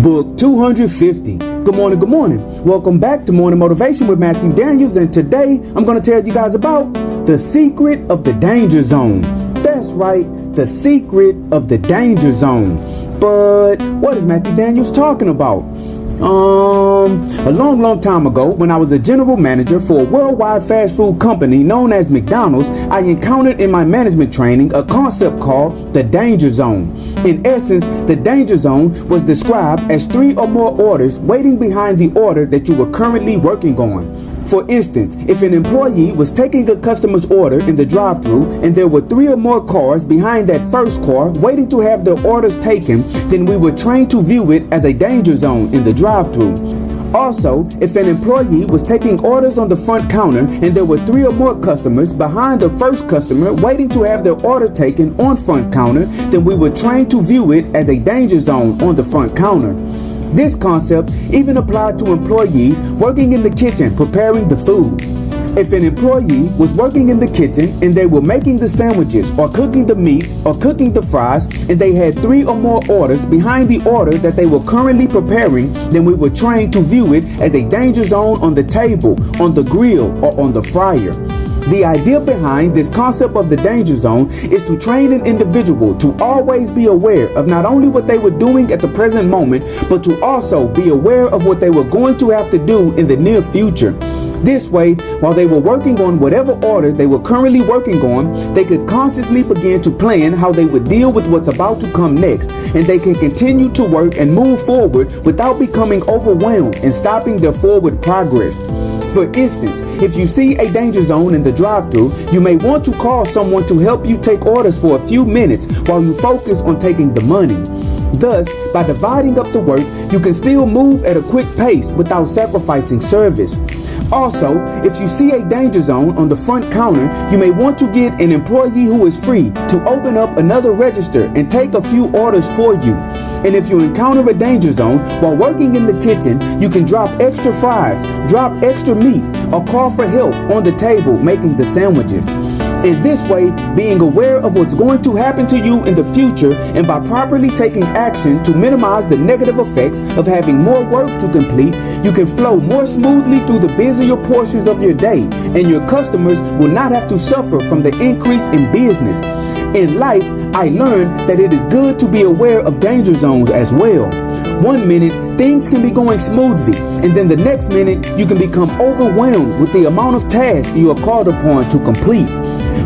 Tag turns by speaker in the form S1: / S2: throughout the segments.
S1: Book 250. Good morning, good morning. Welcome back to Morning Motivation with Matthew Daniels, and today I'm going to tell you guys about the secret of the danger zone. That's right, the secret of the danger zone. But what is Matthew Daniels talking about? A long time ago, when I was a general manager for a worldwide fast food company known as McDonald's, I encountered in my management training a concept called the danger zone. In essence, the danger zone was described as 3 or more orders waiting behind the order that you were currently working on. For instance, if an employee was taking a customer's order in the drive-thru and there were 3 or more cars behind that first car waiting to have their orders taken, then we were trained to view it as a danger zone in the drive-thru. Also, if an employee was taking orders on the front counter and there were 3 or more customers behind the first customer waiting to have their order taken on front counter, then we were trained to view it as a danger zone on the front counter. This concept even applied to employees working in the kitchen preparing the food. If an employee was working in the kitchen and they were making the sandwiches or cooking the meat or cooking the fries and they had 3 or more orders behind the order that they were currently preparing, then we were trained to view it as a danger zone on the table, on the grill, or on the fryer. The idea behind this concept of the danger zone is to train an individual to always be aware of not only what they were doing at the present moment, but to also be aware of what they were going to have to do in the near future. This way, while they were working on whatever order they were currently working on, they could consciously begin to plan how they would deal with what's about to come next, and they can continue to work and move forward without becoming overwhelmed and stopping their forward progress. For instance, if you see a danger zone in the drive-thru, you may want to call someone to help you take orders for a few minutes while you focus on taking the money. Thus, by dividing up the work, you can still move at a quick pace without sacrificing service. Also, if you see a danger zone on the front counter, you may want to get an employee who is free to open up another register and take a few orders for you. And if you encounter a danger zone while working in the kitchen, you can drop extra fries, drop extra meat, or call for help on the table making the sandwiches. In this way, being aware of what's going to happen to you in the future and by properly taking action to minimize the negative effects of having more work to complete, you can flow more smoothly through the busier portions of your day, and your customers will not have to suffer from the increase in business. In life, I learned that it is good to be aware of danger zones as well. One minute, things can be going smoothly, and then the next minute, you can become overwhelmed with the amount of tasks you are called upon to complete.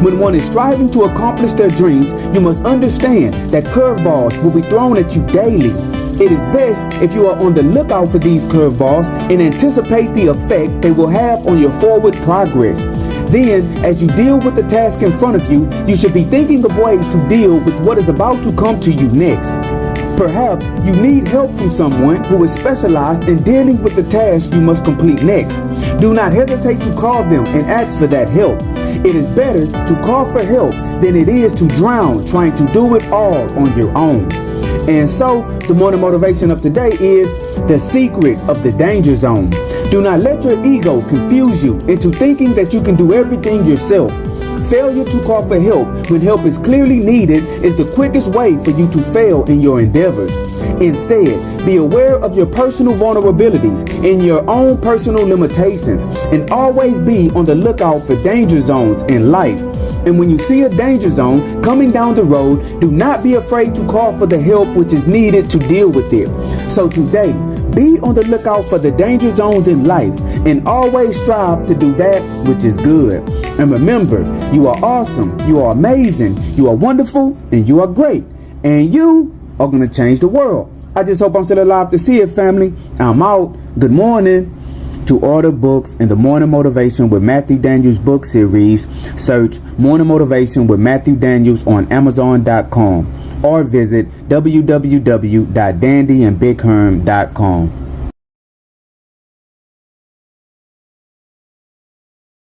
S1: When one is striving to accomplish their dreams, you must understand that curveballs will be thrown at you daily. It is best if you are on the lookout for these curveballs and anticipate the effect they will have on your forward progress. Then, as you deal with the task in front of you, you should be thinking of ways to deal with what is about to come to you next. Perhaps you need help from someone who is specialized in dealing with the task you must complete next. Do not hesitate to call them and ask for that help. It is better to call for help than it is to drown trying to do it all on your own. And so, the morning motivation of today is the secret of the danger zone. Do not let your ego confuse you into thinking that you can do everything yourself. Failure to call for help when help is clearly needed is the quickest way for you to fail in your endeavors. Instead, be aware of your personal vulnerabilities and your own personal limitations, and always be on the lookout for danger zones in life. And when you see a danger zone coming down the road, do not be afraid to call for the help which is needed to deal with it. So today, be on the lookout for the danger zones in life and always strive to do that which is good. And remember, you are awesome, you are amazing, you are wonderful, and you are great. And you are going to change the world. I just hope I'm still alive to see it, family. I'm out. Good morning. To order books in the Morning Motivation with Matthew Daniels book series, search Morning Motivation with Matthew Daniels on Amazon.com or visit www.dandyandbigherm.com.